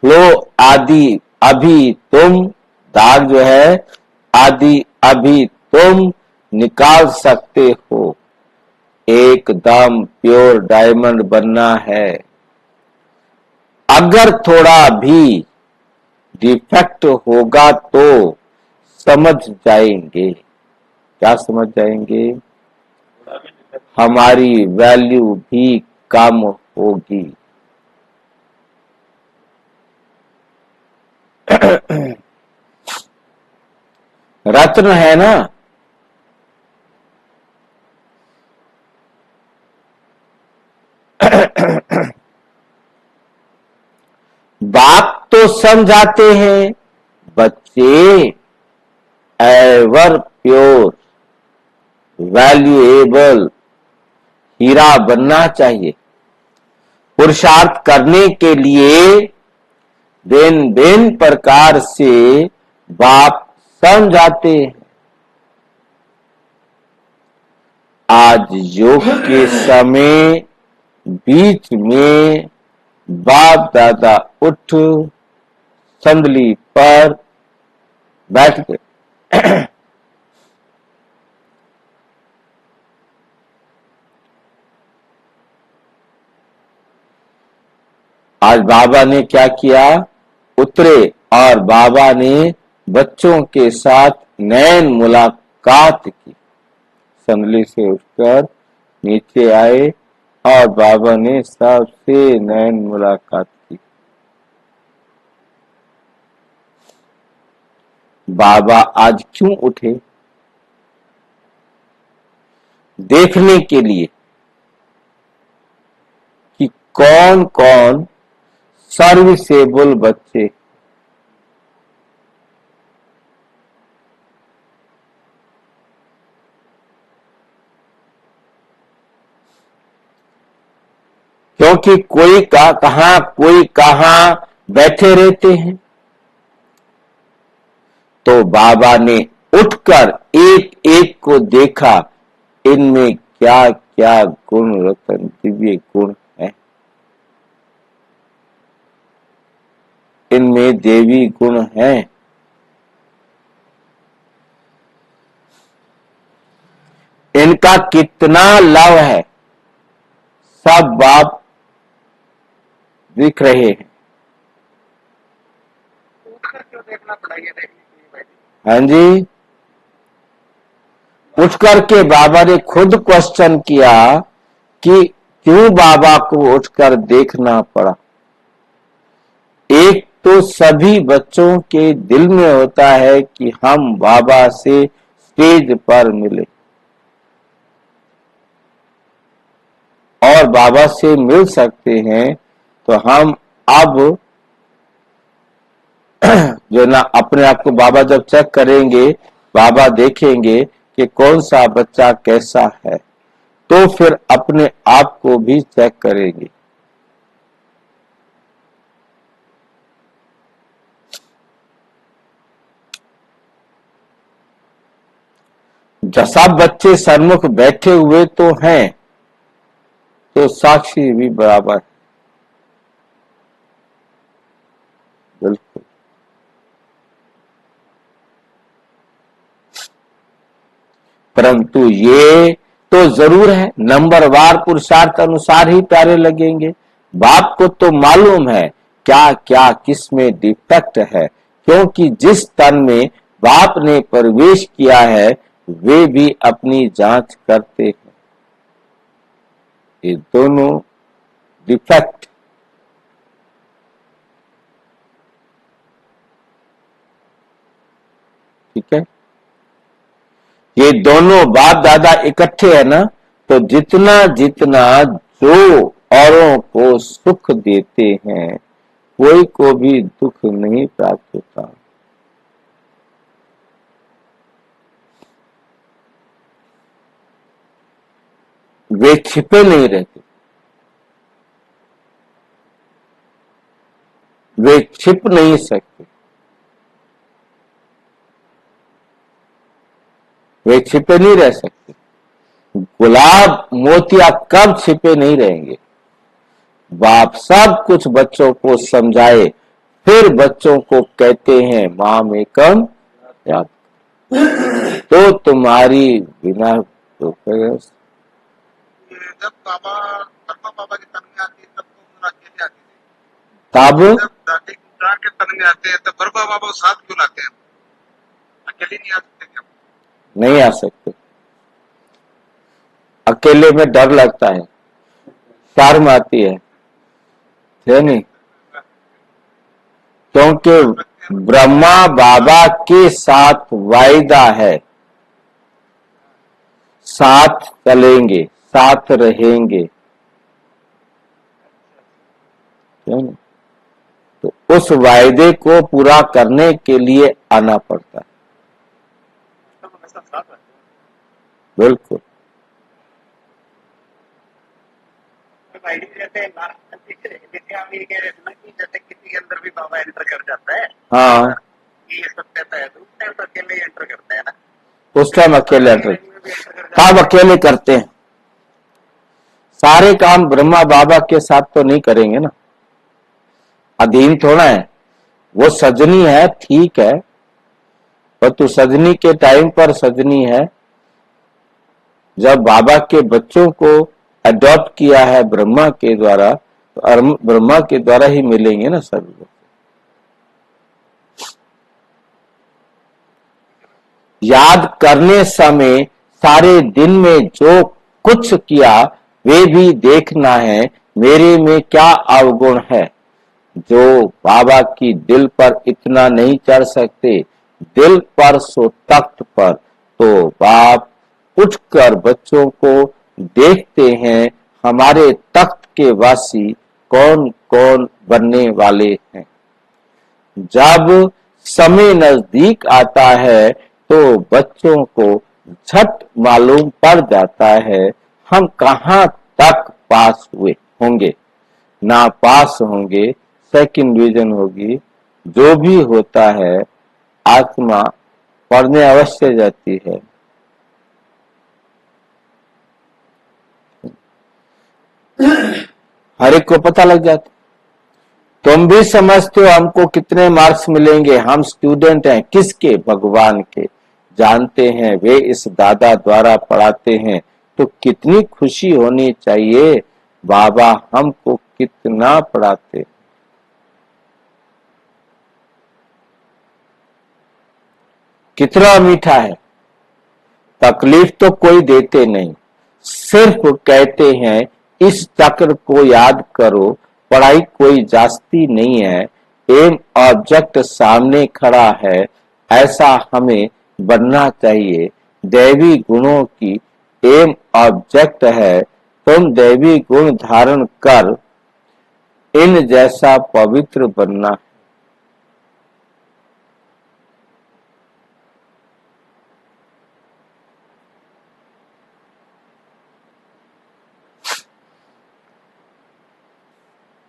फ्लो आदि अभी तुम, दाग जो है आदि अभी तुम निकाल सकते हो। एकदम प्योर डायमंड बनना है। अगर थोड़ा भी डिफेक्ट होगा तो समझ जाएंगे। क्या समझ जाएंगे? हमारी वैल्यू भी कम होगी। रत्न है ना, बाप तो समझाते हैं, बच्चे एवर प्योर वैल्यूएबल हीरा बनना चाहिए। पुरुषार्थ करने के लिए भिन्न भिन्न प्रकार से बाप समझाते हैं। आज योग के समय बीच में बाप दादा उठ संदली पर बैठ गए। आज बाबा ने क्या किया? उतरे और बाबा ने बच्चों के साथ नैन मुलाकात की। संदली से उठकर नीचे आए और बाबा ने सबसे नैन मुलाकात की। बाबा आज क्यों उठे? देखने के लिए कि कौन कौन सर्विसेबल बच्चे, क्योंकि कोई कहां बैठे रहते हैं। तो बाबा ने उठकर एक एक को देखा, इनमें क्या क्या गुण रतन दिव्य गुण है, इनमें देवी गुण है। इनका कितना लव है, सब बाप दिख रहे हैं। उठकर क्यों देखना पड़ा ये देखने के लिए? हाँ जी, उठ करके बाबा ने खुद क्वेश्चन किया कि क्यों बाबा को उठकर देखना पड़ा। एक तो सभी बच्चों के दिल में होता है कि हम बाबा से स्टेज पर मिले और बाबा से मिल सकते हैं। तो हम अब जो ना अपने आप को बाबा जब चेक करेंगे, बाबा देखेंगे कि कौन सा बच्चा कैसा है, तो फिर अपने आप को भी चेक करेंगे। सब बच्चे सन्मुख बैठे हुए तो हैं, तो साक्षी भी बराबर है। बिल्कुल। परंतु ये तो जरूर है, नंबरवार पुरुषार्थ अनुसार ही प्यारे लगेंगे। बाप को तो मालूम है क्या क्या किस में डिफेक्ट है, क्योंकि जिस तन में बाप ने प्रवेश किया है वे भी अपनी जांच करते हैं। ये दोनों डिफेक्ट ठीक है, ये दोनों बाप दादा इकट्ठे है ना, तो जितना जितना जो औरों को सुख देते हैं कोई को भी दुख नहीं प्राप्त होता। वे छिपे नहीं रहते, वे छिप नहीं सकते, वे छिपे नहीं रह सकते। गुलाब मोतिया कब छिपे नहीं रहेंगे। बाप सब कुछ बच्चों को समझाए, फिर बच्चों को कहते हैं माम एकम याद, तो तुम्हारी बिना तो जब बाबा ब्रह्मा बाबा के तन में आती है तब तो अकेले आती है। तब जब दादी गुजरा के तन में आते हैं तो ब्रह्मा बाबा साथ क्यों लाते हैं? अकेले नहीं आ सकते क्या? नहीं आ सकते, अकेले में डर लगता है, शर्म आती है नहीं, क्योंकि ब्रह्मा बाबा के साथ वायदा है, साथ चलेंगे, साथ रहेंगे, तो उस वायदे को पूरा करने के लिए आना पड़ता है। बिल्कुल। जैसे किसी के अंदर भी बाबा एंटर कर जाता है, हाँ, ये सब कहता है तो उस टाइम तो अकेले एंटर करता है ना, उस टाइम अकेले एंटर, सब अकेले करते हैं। सारे काम ब्रह्मा बाबा के साथ तो नहीं करेंगे ना, अधीन थोड़ा है। वो सजनी है ठीक है, पर तू सजनी के टाइम पर सजनी है, जब बाबा के बच्चों को अडॉप्ट किया है ब्रह्मा के द्वारा, तो ब्रह्मा के द्वारा ही मिलेंगे ना सब लोग। याद करने समय सारे दिन में जो कुछ किया वे भी देखना है मेरे में क्या अवगुण है। जो बाबा की दिल पर इतना नहीं चढ़ सकते, दिल पर सो तख्त पर, तो बाप उठकर बच्चों को देखते हैं हमारे तख्त के वासी कौन कौन बनने वाले हैं। जब समय नजदीक आता है तो बच्चों को झट मालूम पड़ जाता है हम कहाँ तक पास हुए होंगे, ना पास होंगे, सेकंड डिवीजन होगी, जो भी होता है आत्मा पढ़ने अवश्य जाती है। हर एक को पता लग जाता, तुम भी समझते हो हमको कितने मार्क्स मिलेंगे, हम स्टूडेंट हैं किसके, भगवान के, जानते हैं वे इस दादा द्वारा पढ़ाते हैं, तो कितनी खुशी होनी चाहिए बाबा हमको कितना पढ़ाते। कितना मीठा है, तकलीफ तो कोई देते नहीं, सिर्फ कहते हैं इस चक्र को याद करो, पढ़ाई कोई जास्ती नहीं है, एम ऑब्जेक्ट सामने खड़ा है, ऐसा हमें बनना चाहिए। दैवी गुणों की एम ऑब्जेक्ट है, तुम दैवी गुण धारण कर इन जैसा पवित्र बनना।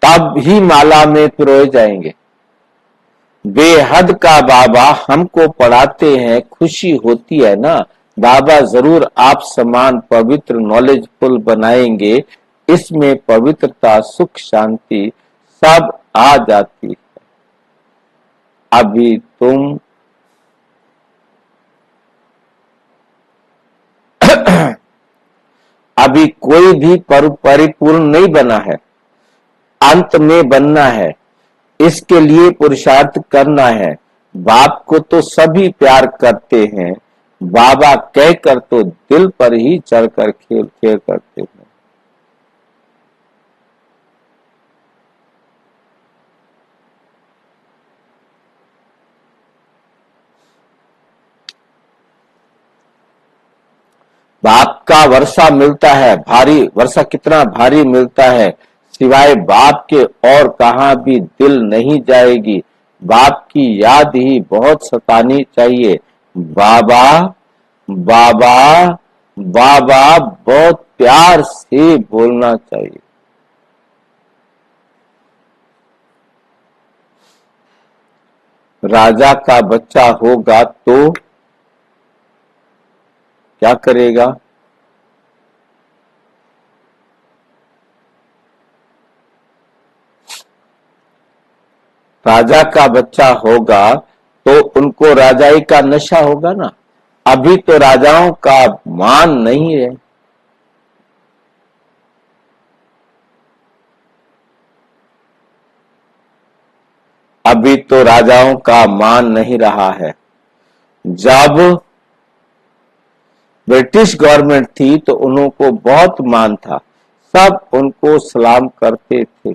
तब ही माला में पिरोए जाएंगे। बेहद का बाबा हमको पढ़ाते हैं, खुशी होती है ना, बाबा जरूर आप समान पवित्र नॉलेजफुल बनाएंगे। इसमें पवित्रता, सुख, शांति सब आ जाती है। अभी तुम अभी कोई भी परिपूर्ण नहीं बना है, अंत में बनना है। इसके लिए पुरुषार्थ करना है। बाप को तो सभी प्यार करते हैं, बाबा कहकर तो दिल पर ही चढ़कर खेल खेल करते हैं। बाप का वर्षा मिलता है, भारी वर्षा कितना भारी मिलता है। सिवाय बाप के और कहां भी दिल नहीं जाएगी। बाप की याद ही बहुत सतानी चाहिए। बाबा बाबा बाबा बहुत प्यार से बोलना चाहिए। राजा का बच्चा होगा तो क्या करेगा? राजा का बच्चा होगा तो उनको राजाई का नशा होगा ना। अभी तो राजाओं का मान नहीं है। अभी तो राजाओं का मान नहीं रहा है। जब ब्रिटिश गवर्नमेंट थी तो उनको बहुत मान था, सब उनको सलाम करते थे।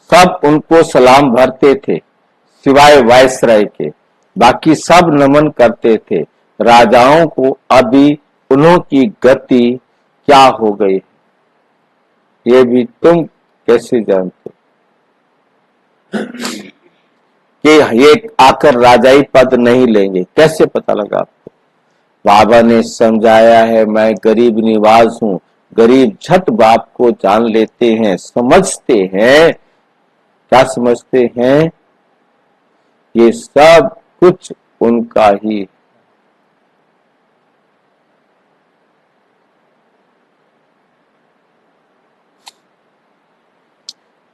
सब उनको सलाम भरते थे, सिवाय वायसराय के। बाकी सब नमन करते थे। राजाओं को अभी उन्हों की गति क्या हो गई, ये भी तुम कैसे जानते कि ये आकर राजाई पद नहीं लेंगे? कैसे पता लगा आपको? बाबा ने समझाया है, मैं गरीब निवाज हूँ। गरीब झट बाप को जान लेते हैं, समझते हैं। क्या समझते हैं? ये सब कुछ उनका ही।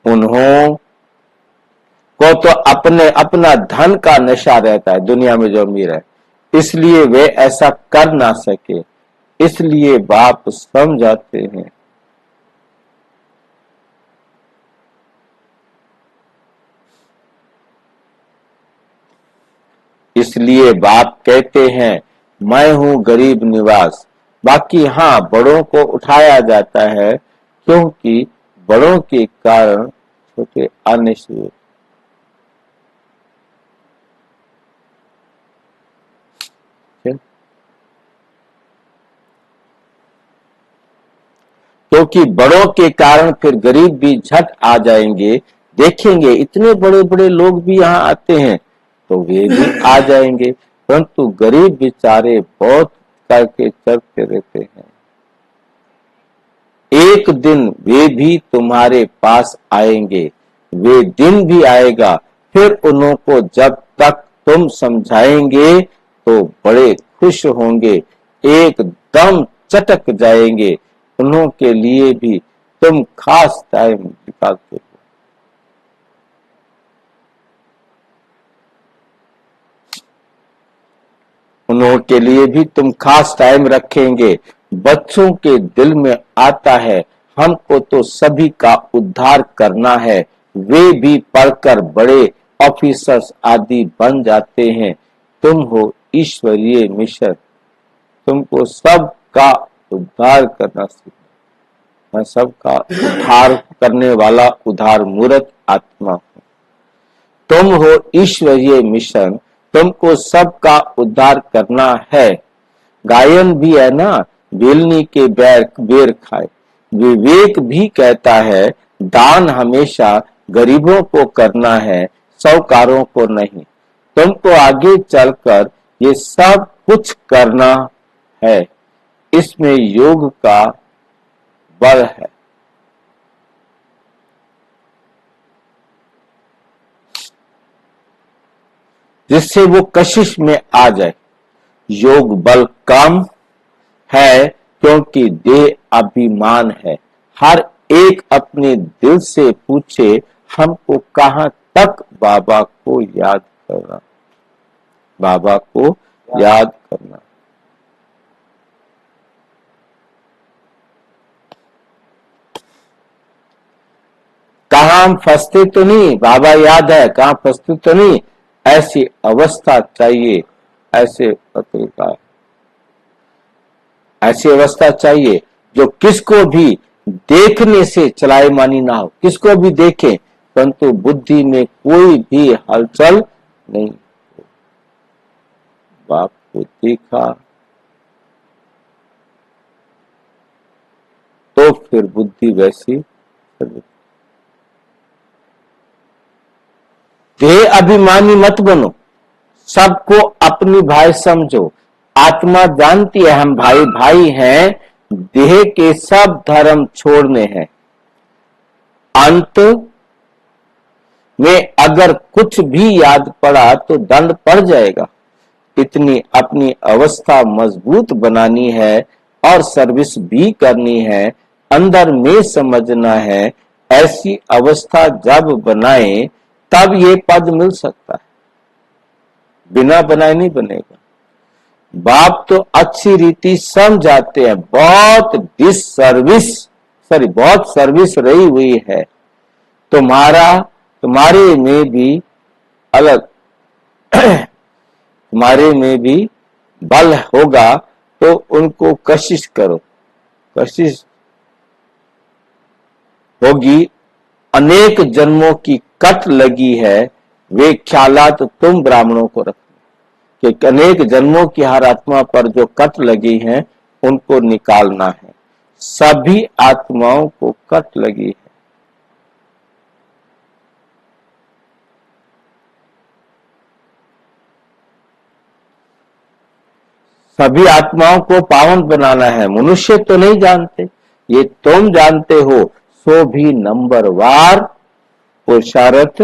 उन्हों को तो अपना धन का नशा रहता है, दुनिया में जो अमीर है, इसलिए वे ऐसा कर ना सके। इसलिए बाप समझाते हैं। इसलिए बाप कहते हैं, मैं हूं गरीब निवास। बाकी हाँ, बड़ों को उठाया जाता है, क्योंकि बड़ों के कारण छोटे आने से। क्योंकि बड़ों के कारण फिर गरीब भी झट आ जाएंगे। देखेंगे इतने बड़े बड़े लोग भी यहाँ आते हैं तो वे भी आ जाएंगे, परंतु गरीब बेचारे बहुत करके चलते रहते हैं। एक दिन वे भी तुम्हारे पास आएंगे। वे दिन भी आएगा, फिर उन्हों को जब तक तुम समझाएंगे तो बड़े खुश होंगे, एकदम चटक जाएंगे। उन्हों के लिए भी तुम खास टाइम निकालते हो। उन्हों के लिए भी तुम खास टाइम रखेंगे। बच्चों के दिल में आता है, हमको तो सभी का उद्धार करना है। वे भी पढ़कर बड़े ऑफिसर्स आदि बन जाते हैं। तुम हो ईश्वरीय मिशन, तुमको सबका उद्धार करना सीखना। मैं सबका उद्धार करने वाला उधार मूर्त आत्मा हूँ। तुम हो ईश्वरीय मिशन, तुमको सबका उद्धार करना है। गायन भी है ना, बेलनी के बेर खाए। विवेक भी कहता है, दान हमेशा गरीबों को करना है, साहूकारों को नहीं। तुमको आगे चलकर ये सब कुछ करना है। इसमें योग का बल है। जिससे वो कशिश में आ जाए। योग बल कम है क्योंकि देह अभिमान है। हर एक अपने दिल से पूछे, हमको कहां तक बाबा को याद करना, बाबा को याद करना। कहां हम फंसते तो नहीं, बाबा याद है, कहां फंसते तो नहीं, ऐसी अवस्था चाहिए। ऐसे पत्रिका ऐसी अवस्था चाहिए जो किसको भी देखने से चलायमानी ना हो, किसको भी देखे परंतु बुद्धि में कोई भी हलचल नहीं। बाप को देखा तो फिर बुद्धि वैसी। देह अभिमानी मत बनो, सबको अपनी भाई समझो। आत्मा जानती है हम भाई भाई हैं, देह के सब धर्म छोड़ने हैं। अंत में अगर कुछ भी याद पड़ा तो दंड पड़ जाएगा। इतनी अपनी अवस्था मजबूत बनानी है और सर्विस भी करनी है, अंदर में समझना है। ऐसी अवस्था जब बनाए तब ये पद मिल सकता है, बिना बनाए नहीं बनेगा। बाप तो अच्छी रीति समझाते हैं, बहुत सर्विस रही हुई है तुम्हारे में भी अलग तुम्हारे में भी बल होगा तो उनको कशिश करो, कशिश होगी। अनेक जन्मों की कट लगी है, वे ख्यालात तुम ब्राह्मणों को रखो कि अनेक जन्मों की हर आत्मा पर जो कट लगी है उनको निकालना है। सभी आत्माओं को कट लगी है। सभी आत्माओं को पावन बनाना है। मनुष्य तो नहीं जानते, ये तुम जानते हो, सो भी नंबरवार पुरुषार्थ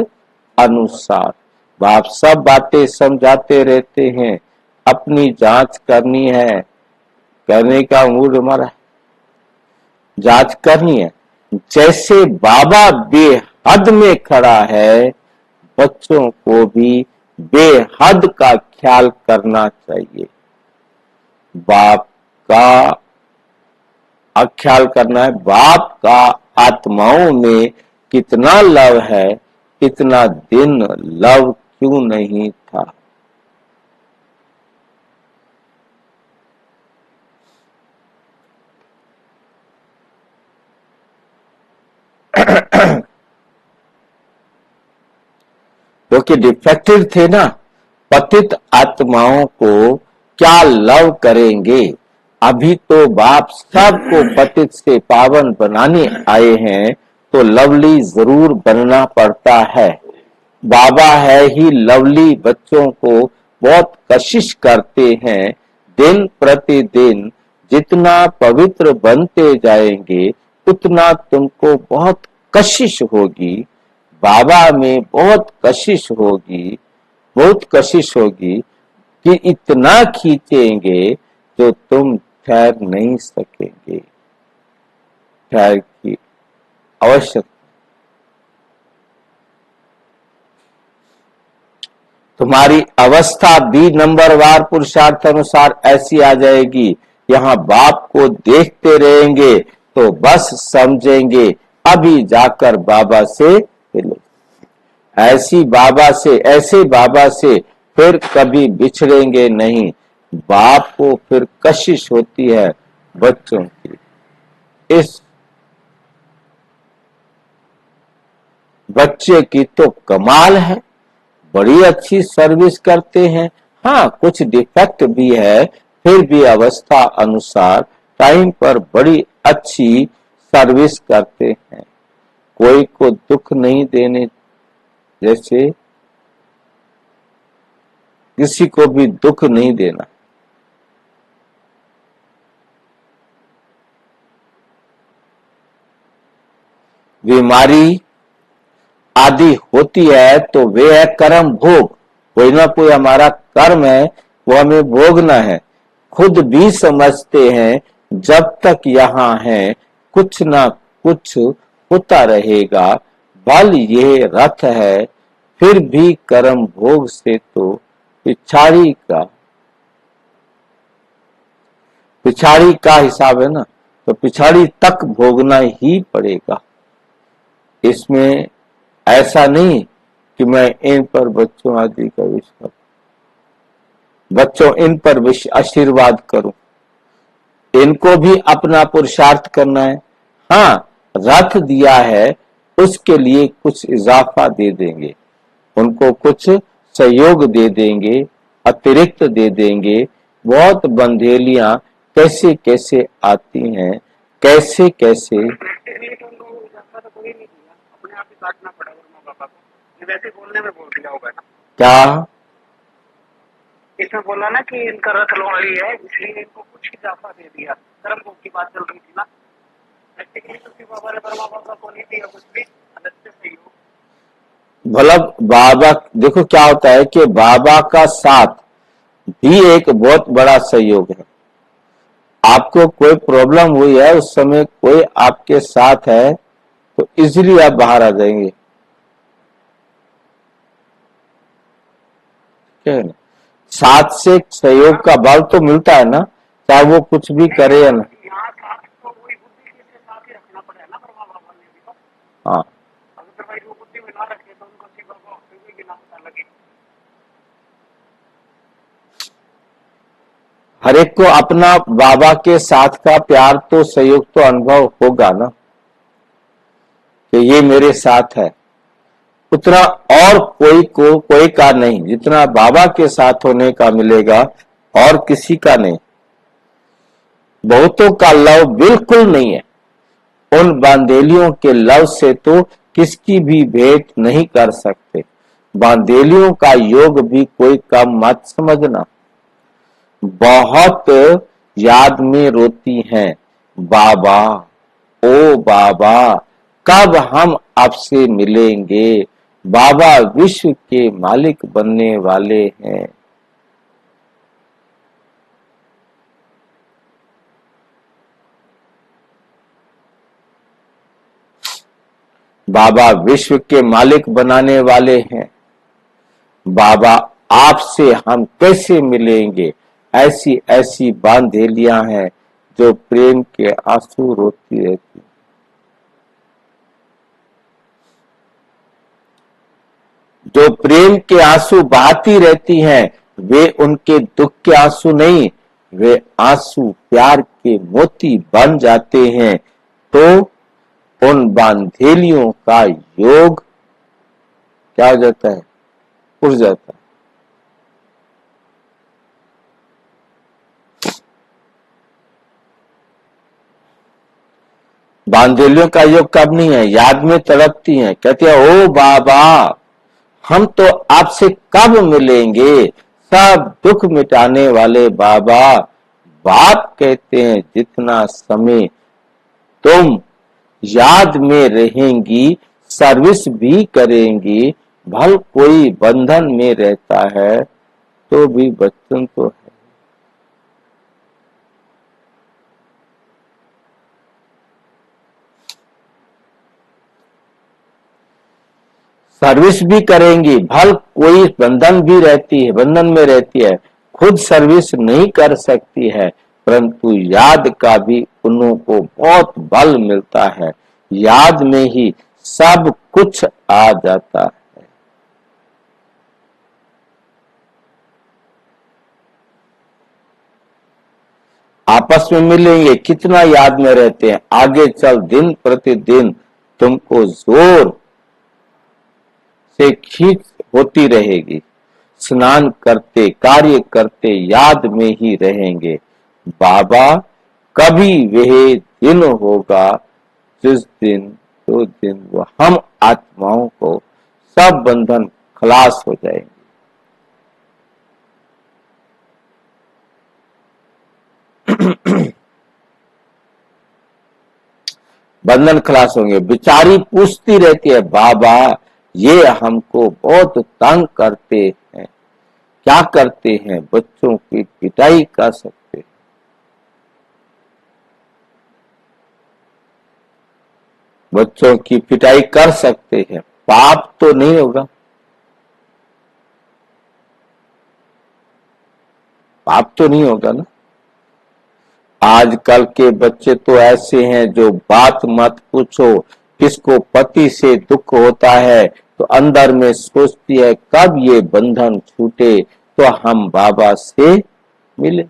अनुसार। बाप सब बातें समझाते रहते हैं, अपनी जांच करनी है। करने का मूड हमारा जांच करनी है। जैसे बाबा बेहद में खड़ा है, बच्चों को भी बेहद का ख्याल करना चाहिए। बाप का ख्याल करना है, बाप का आत्माओं में कितना लव है, इतना दिन लव क्यों नहीं था। क्योंकि डिफेक्टिव थे ना, पतित आत्माओं को क्या लव करेंगे। अभी तो बाप सबको पतित से पावन बनाने आए हैं, तो लवली जरूर बनना पड़ता है। बाबा है ही लवली बच्चों को बहुत कशिश करते हैं। दिन प्रतिदिन जितना पवित्र बनते जाएंगे उतना तुमको बहुत कशिश होगी। बाबा में बहुत कशिश होगी, बहुत कशिश होगी कि इतना खींचेंगे जो तुम ठहर नहीं सकेंगे। ठहर की आवश्यकता, तुम्हारी अवस्था भी नंबरवार पुरुषार्थ अनुसार ऐसी आ जाएगी। यहाँ बाप को देखते रहेंगे तो बस समझेंगे अभी जाकर बाबा से मिलो। ऐसे बाबा से फिर कभी बिछड़ेंगे नहीं। बाप को फिर कशिश होती है बच्चों की। इस बच्चे की तो कमाल है, बड़ी अच्छी सर्विस करते हैं। हाँ, कुछ डिफेक्ट भी है, फिर भी अवस्था अनुसार टाइम पर बड़ी अच्छी सर्विस करते हैं। कोई को दुख नहीं देने, जैसे किसी को भी दुख नहीं देना। बीमारी आदि होती है तो वे है कर्म भोग, कोई ना कोई हमारा कर्म है, वो हमें भोगना है। खुद भी समझते हैं जब तक यहाँ है कुछ ना कुछ होता रहेगा, बल ये रथ है, फिर भी कर्म भोग से तो पिछाड़ी का हिसाब है ना, तो पिछाड़ी तक भोगना ही पड़ेगा। इसमें ऐसा नहीं कि मैं इन पर बच्चों आदि का विश्वास, बच्चों इन पर आशीर्वाद करूं, इनको भी अपना पुरुषार्थ करना है। हाँ, रथ दिया है उसके लिए कुछ इजाफा दे देंगे, उनको कुछ सहयोग दे देंगे, अतिरिक्त दे देंगे। बहुत बंधेलियां कैसे कैसे आती हैं, कैसे कैसे। अपने आप ही काटना पड़ा माँ बापा को, वैसे बोलने में बोल दिया होगा ना। क्या इसमें बोला ना कि इनका रथ लोहड़ी है, इसलिए इनको कुछ इजाफा दे दिया। कर्म भोग की बात चल रही थी ना, प्रैक्टिकली तो शिव बाबा ने ब्रह्मा बाबा को नहीं दिया कुछ भी, अलग से सहयोग। भला बाबा, देखो क्या होता है कि बाबा का साथ भी एक बहुत बड़ा सहयोग है। आपको कोई प्रॉब्लम हुई है, उस समय कोई आपके साथ है तो इजीली आप बाहर आ जाएंगे, क्या है ना। साथ से सहयोग का बल तो मिलता है ना, चाहे वो कुछ भी करे या ना। यहाँ साथ तो वही बुद्धि के साथ ही रखना पड़ेगा ना ब्रह्मा बाबा ने भी तो। हाँ, अगर भाई वो बुद्धि में ना रखे तो उनको शिव बाबा भी ना पता लगे। हर एक को अपना बाबा के साथ का प्यार तो सहयोग तो अनुभव होगा ना, कि ये मेरे साथ है। उतना और कोई का नहीं जितना बाबा के साथ होने का मिलेगा, और किसी का नहीं। बहुतों का लव बिल्कुल नहीं है, उन बांदेलियों के लव से तो किसकी भी भेंट नहीं कर सकते। बांदेलियों का योग भी कोई कम मत समझना। बहुत याद में रोती हैं, बाबा ओ बाबा कब हम आपसे मिलेंगे, बाबा विश्व के मालिक बनने वाले हैं। बाबा विश्व के मालिक बनाने वाले हैं। बाबा आपसे हम कैसे मिलेंगे, ऐसी ऐसी बांधेलियां हैं जो प्रेम के आंसू रोती रहती। जो प्रेम के आंसू बहाती रहती हैं, वे उनके दुख के आंसू नहीं, वे आंसू प्यार के मोती बन जाते हैं। तो उन बांधेलियों का योग क्या हो जाता है, उड़ जाता है। बांधेलियों का योग कब नहीं है, याद में तड़पती हैं, कहती है ओ बाबा हम तो आपसे कब मिलेंगे, सब दुख मिटाने वाले बाबा। बाप कहते हैं जितना समय तुम याद में रहेंगी, सर्विस भी करेंगी, भल कोई बंधन में रहता है तो भी बच्चन तो है। सर्विस भी करेंगी, भल कोई बंधन भी रहती है, बंधन में रहती है, खुद सर्विस नहीं कर सकती है, परंतु याद का भी उनको बहुत बल मिलता है। याद में ही सब कुछ आ जाता है। आपस में मिलेंगे, कितना याद में रहते हैं, आगे चल दिन प्रतिदिन तुमको जोर से खींच होती रहेगी। स्नान करते कार्य करते याद में ही रहेंगे। बाबा कभी वह दिन होगा जिस दिन तो दिन वो हम आत्माओं को सब बंधन खलास हो जाएंगे। बंधन खलास होंगे। बेचारी पूछती रहती है बाबा ये हमको बहुत तंग करते हैं, क्या करते हैं? बच्चों की पिटाई कर सकते हैं। बच्चों की पिटाई कर सकते हैं, पाप तो नहीं होगा। पाप तो नहीं होगा ना। आजकल के बच्चे तो ऐसे हैं जो बात मत पूछो, किसको पति से दुख होता है तो अंदर में सोचती है कब ये बंधन छूटे तो हम बाबा से मिले।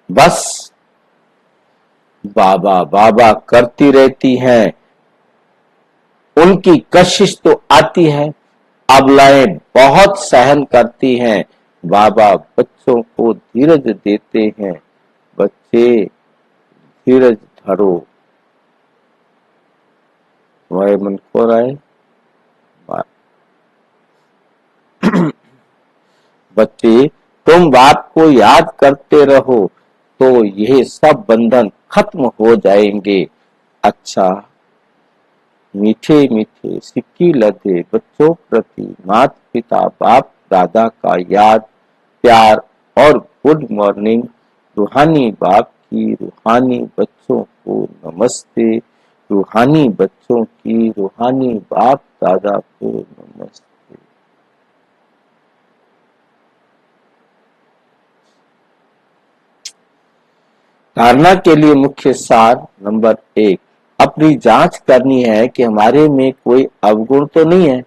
बस बाबा बाबा करती रहती हैं। उनकी कशिश तो आती है, अबलाएं बहुत सहन करती हैं। बाबा बच्चों को धीरज देते हैं, बच्चे धीरज धरो। तुम्हारे मन को रहा है बच्चे, तुम बाप को याद करते रहो तो यह सब बंधन खत्म हो जाएंगे। अच्छा, मीठे मीठे सिक्की लदे बच्चों प्रति माता पिता बाप दादा का याद प्यार और गुड मॉर्निंग। रूहानी बाप की रूहानी बच्चों को नमस्ते। रूहानी बच्चों की रूहानी बाप दादा को नमस्ते। धारणा के लिए मुख्य सार नंबर 1, अपनी जांच करनी है कि हमारे में कोई अवगुण तो नहीं है।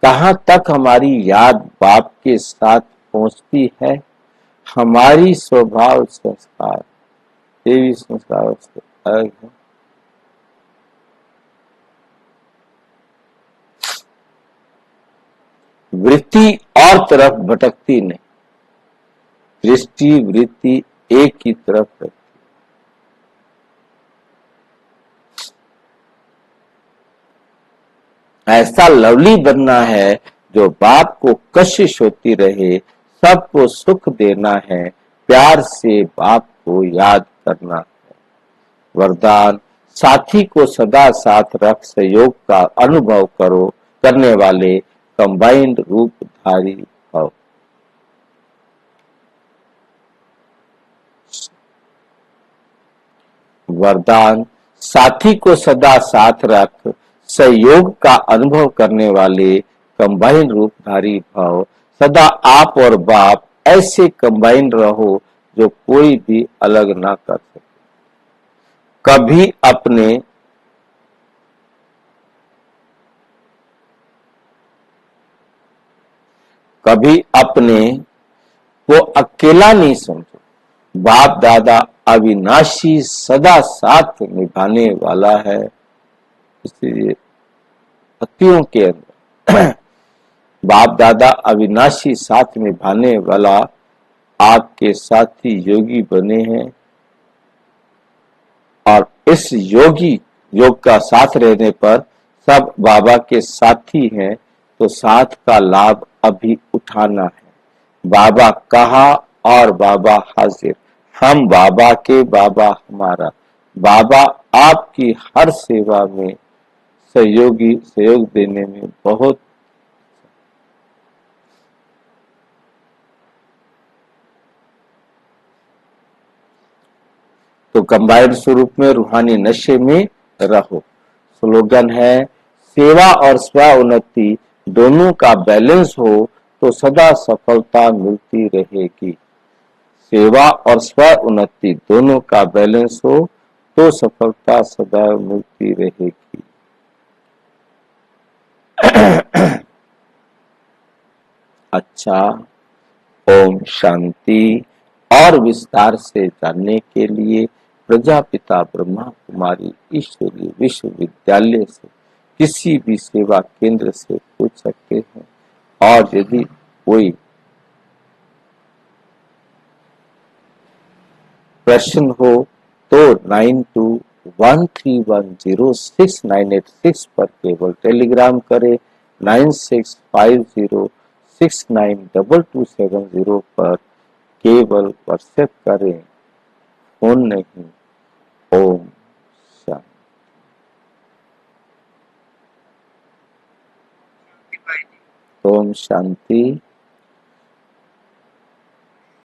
कहां तक हमारी याद बाप के साथ पहुंचती है। हमारी स्वभाव संस्कार देवी संस्कार से अलग है। वृत्ति और तरफ भटकती नहीं, दृष्टि वृत्ति एक ही तरफ रहती। ऐसा लवली बनना है जो बाप को कशिश होती रहे, सबको सुख देना है, प्यार से बाप को याद करना है। वरदान, साथी को सदा साथ रख सहयोग का अनुभव करो करने वाले कंबाइंड रूपधारी भव। वरदान, साथी को सदा साथ रख सहयोग का अनुभव करने वाले कंबाइंड रूपधारी भाव। सदा आप और बाप ऐसे कंबाइंड रहो जो कोई भी अलग ना कर सके। कभी अपने को अकेला नहीं समझो। बाप दादा अविनाशी सदा साथ निभाने वाला है। इसलिए पतियों के अंदर बाप दादा अविनाशी साथ निभाने वाला आपके साथी योगी बने हैं और इस योग का साथ रहने पर सब बाबा के साथी हैं, तो साथ का लाभ अभी उठाना है। बाबा कहा और बाबा हाजिर। हम बाबा के, बाबा हमारा। बाबा आपकी हर सेवा में सहयोग देने में बहुत। तो कंबाइंड स्वरूप में रूहानी नशे में रहो। स्लोगन है, सेवा और स्व उन्नति दोनों का बैलेंस हो तो सदा सफलता मिलती रहेगी। सेवा और स्व उन्नति दोनों का बैलेंस हो तो सफलता सदा मिलती रहेगी। अच्छा, ओम शांति। और विस्तार से जानने के लिए प्रजापिता ब्रह्मा कुमारी ईश्वरीय विश्वविद्यालय से किसी भी सेवा केंद्र से पूछ सकते हैं। और यदि कोई प्रश्न हो तो 9213106986 पर केवल टेलीग्राम करें। 9650692270 पर केवल व्हाट्सएप करें, फोन नहीं। ओम भाई जी। ओम शांति।